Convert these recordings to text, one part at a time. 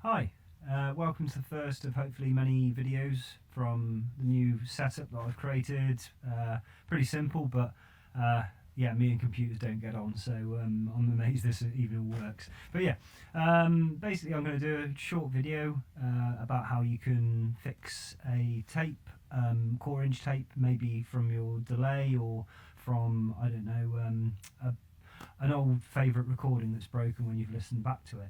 Hi, welcome to the first of hopefully many videos from the new setup that I've created. Pretty simple, but yeah, me and computers don't get on, so I'm amazed this even works. But yeah, basically I'm going to do a short video about how you can fix a tape, quarter inch tape, maybe from your delay or from, I don't know, an old favourite recording that's broken when you've listened back to it.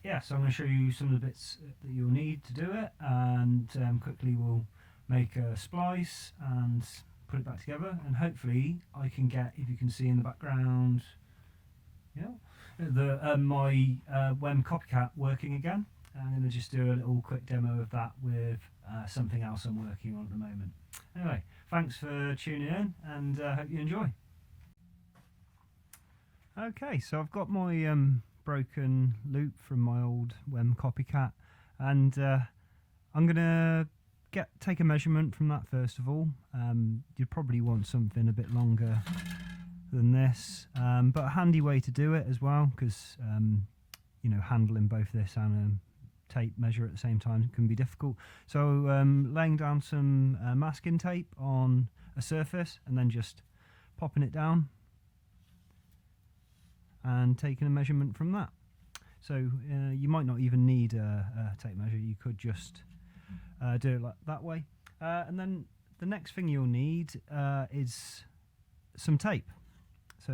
Yeah, so I'm going to show you some of the bits that you'll need to do it, and quickly we'll make a splice and put it back together, and hopefully I can get, if you can see in the background, my WEM Copicat working again. I'm going to just do a little quick demo of that with something else I'm working on at the moment. Anyway, thanks for tuning in, and hope you enjoy. Okay, so I've got my broken loop from my old WEM Copicat, and I'm gonna take a measurement from that first of all. You'd probably want something a bit longer than this, but a handy way to do it as well, because you know, handling both this and a tape measure at the same time can be difficult. So laying down some masking tape on a surface and then just popping it down and taking a measurement from that. So you might not even need a tape measure, you could just do it like that way. And then the next thing you'll need is some tape. So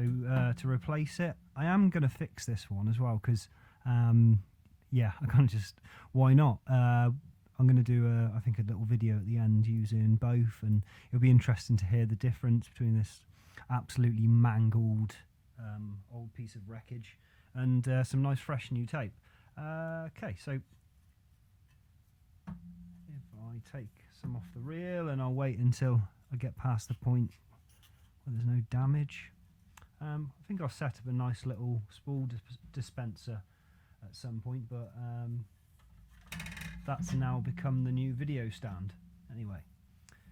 to replace it, I am going to fix this one as well, because yeah, I kind of just, why not? I'm going to do I think a little video at the end using both, and it'll be interesting to hear the difference between this absolutely mangled old piece of wreckage and some nice fresh new tape. Okay, so if I take some off the reel, and I'll wait until I get past the point where there's no damage. I think I'll set up a nice little spool dispenser at some point, but that's now become the new video stand. Anyway,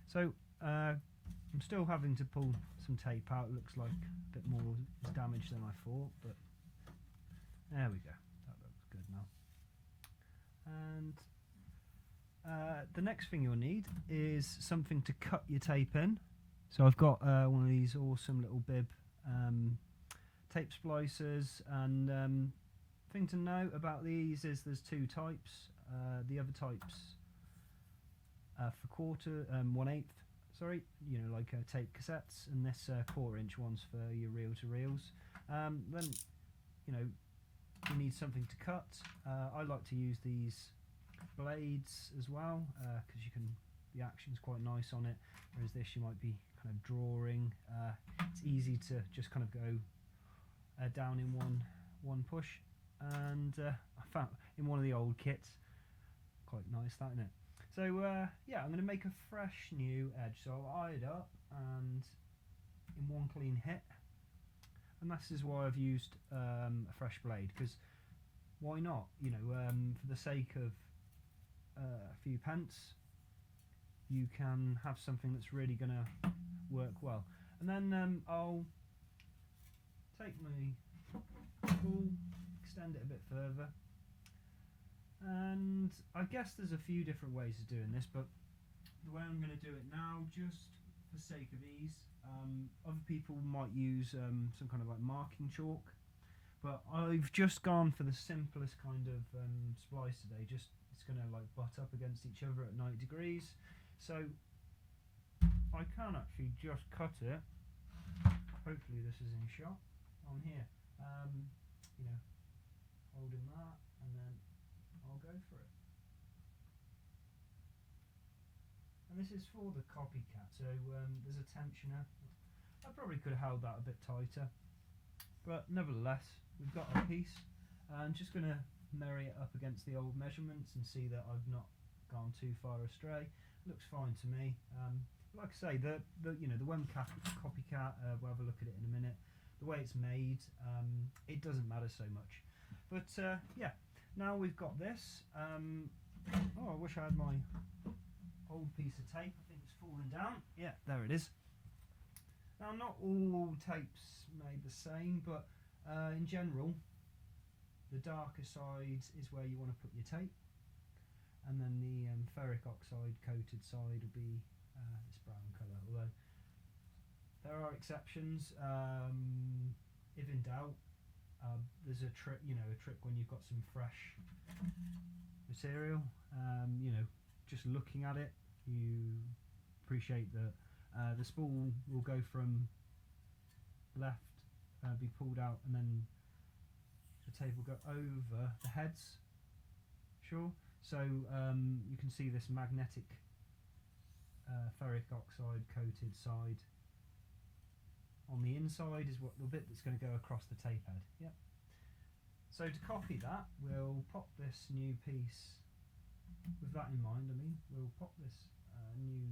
so I'm still having to pull some tape out. It looks like a bit more damage than I thought, but there we go. That looks good now. And the next thing you'll need is something to cut your tape in. So I've got one of these awesome little bib tape splicers, and thing to note about these is there's two types. The other types for 1/8, sorry, you know, like tape cassettes, and this 1/4 inch one's for your reel to reels. Then, you know, you need something to cut. I like to use these blades as well, because the action's quite nice on it, whereas this you might be kind of drawing. It's easy to just kind of go down in one push, and I found in one of the old kits, quite nice that, isn't it? So yeah, I'm going to make a fresh new edge, so I'll eye it up and in one clean hit, and this is why I've used a fresh blade, because why not, you know, for the sake of a few pence you can have something that's really going to work well. And then I'll take my spool, extend it a bit further, and I guess there's a few different ways of doing this, but the way I'm going to do it now, just for sake of ease, other people might use some kind of like marking chalk, but I've just gone for the simplest kind of splice today. Just it's going to like butt up against each other at 90 degrees, so I can actually just cut it. Hopefully this is in shot on here. You know, holding that, and then I'll go for it. And this is for the Copicat, so there's a tensioner. I probably could have held that a bit tighter, but nevertheless, we've got our piece. I'm just going to marry it up against the old measurements and see that I've not gone too far astray. Looks fine to me. Like I say, the WEM Copicat, we'll have a look at it in a minute. The way it's made, it doesn't matter so much. But yeah, now we've got this. Oh, I wish I had my old piece of tape. I think it's fallen down. Yeah, there it is. Now, not all tapes made the same, but in general, the darker side is where you want to put your tape, and then the ferric oxide coated side will be this brown colour. Although there are exceptions. If in doubt, there's a trick. A trick when you've got some fresh material. Just looking at it, you appreciate that the spool will go from left, be pulled out, and then the tape will go over the heads. Sure. So you can see this magnetic ferric oxide coated side on the inside is what the bit that's going to go across the tape head. Yep. So to copy that, we'll pop this new piece. With that in mind, we'll pop this new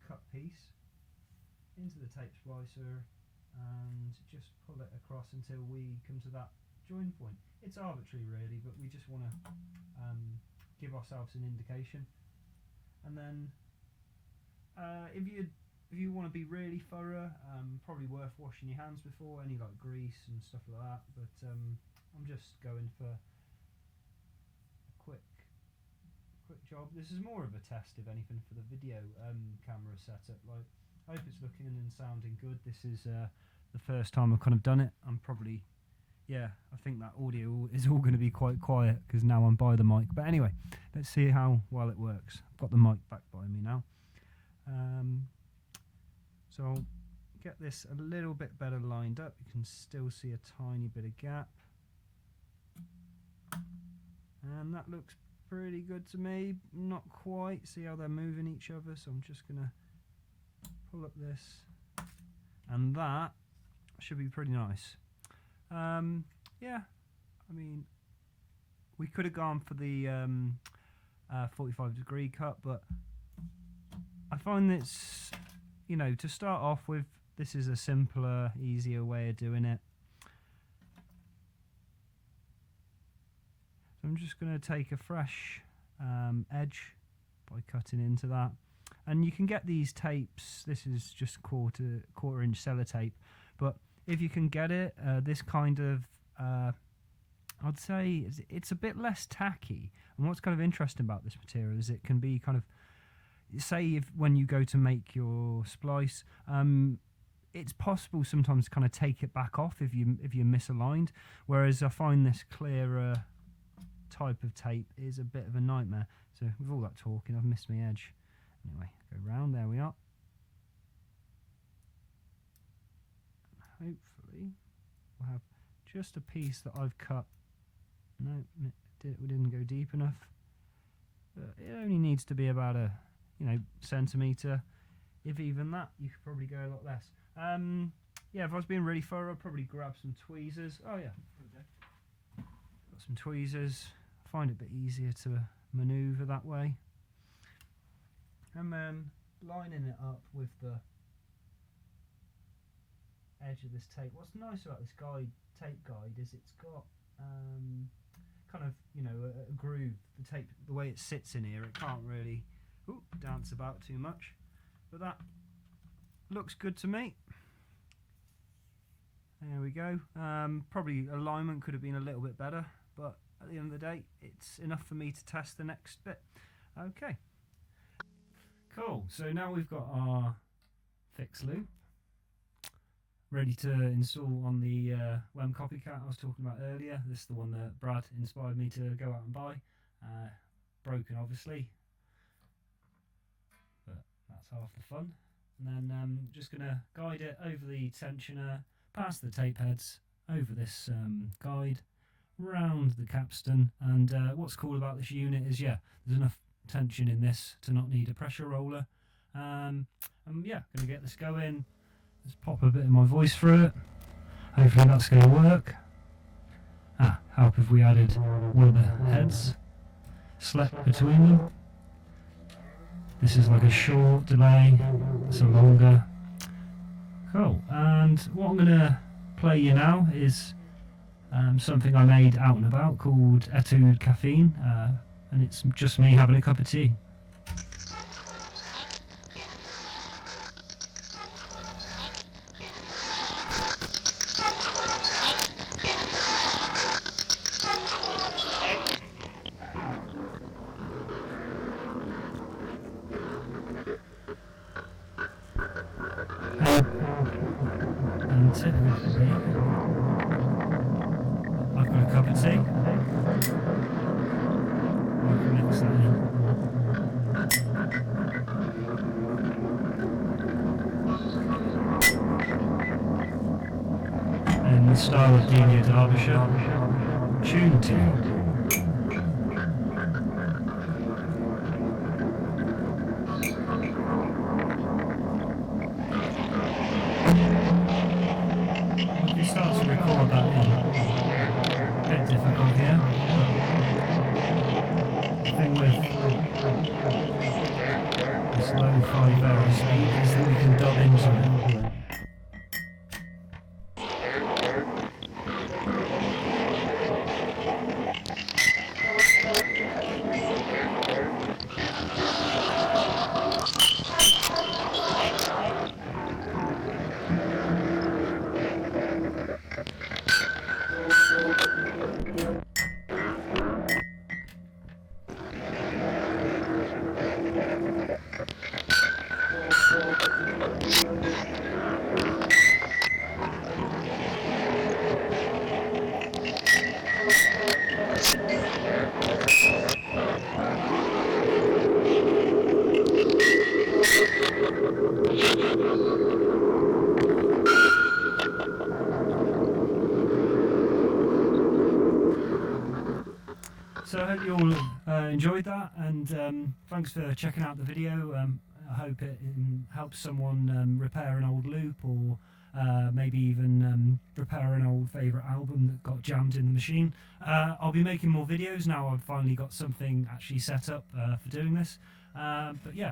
cut piece into the tape splicer and just pull it across until we come to that join point. It's arbitrary really, but we just want to give ourselves an indication. And then if you want to be really thorough, probably worth washing your hands before, any like grease and stuff like that, but I'm just going for a quick job. This is more of a test, if anything, for the video camera setup. Like, I hope it's looking and sounding good. This is the first time I've kind of done it. I'm probably, I think that audio is all going to be quite quiet because now I'm by the mic. But anyway, let's see how well it works. I've got the mic back by me now. So I'll get this a little bit better lined up. You can still see a tiny bit of gap. And that looks pretty good to me. Not quite. See how they're moving each other, so I'm just gonna pull up this, and that should be pretty nice. We could have gone for the 45-degree cut, but I find this, to start off with, this is a simpler, easier way of doing it. I'm just going to take a fresh edge by cutting into that, and you can get these tapes. This is just quarter inch sellotape, but if you can get it, this kind of I'd say it's a bit less tacky. And what's kind of interesting about this material is it can be kind of, say, when you go to make your splice, it's possible sometimes to kind of take it back off if you're misaligned, whereas I find this clearer type of tape is a bit of a nightmare. So with all that talking, I've missed my edge. Anyway, go round, there we are. Hopefully we'll have just a piece that I've cut. No, we didn't go deep enough, but it only needs to be about a centimetre. If even that, you could probably go a lot less. If I was being really thorough, I'd probably grab some tweezers. Oh yeah, got some tweezers. I find it a bit easier to manoeuvre that way. And then lining it up with the edge of this tape. What's nice about this tape guide is it's got kind of a groove. The tape, the way it sits in here, it can't really dance about too much, but that looks good to me. There we go. Probably alignment could have been a little bit better, but at the end of the day, it's enough for me to test the next bit. Okay, cool. So now we've got our fixed loop ready to install on the WEM Copicat I was talking about earlier. This is the one that Brad inspired me to go out and buy. Broken, obviously, but that's half the fun. And then just going to guide it over the tensioner, past the tape heads, over this guide, round the capstan. And what's cool about this unit is, there's enough tension in this to not need a pressure roller. Going to get this going. Let's pop a bit of my voice through it. Hopefully that's going to work. Help if we added one of the heads, slept between them. This is like a short delay, it's a longer. Cool. And what I'm going to play you now is something I made out and about called Etude Caffeine, and it's just me having a cup of tea. it for me. I've got a cup of tea. I can mix that in. In the style of Delia Derbyshire, tune tea. You start to record that in. A bit difficult here. The thing with this LOFI Varispeed is that we can dub into it. So I hope you all enjoyed that, and thanks for checking out the video. I hope it helps someone repair an old loop, or maybe even repair an old favourite album that got jammed in the machine. I'll be making more videos now I've finally got something actually set up for doing this. But yeah,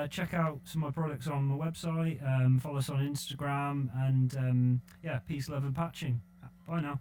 check out some of my products on my website, follow us on Instagram, and yeah, peace, love and patching. Bye now.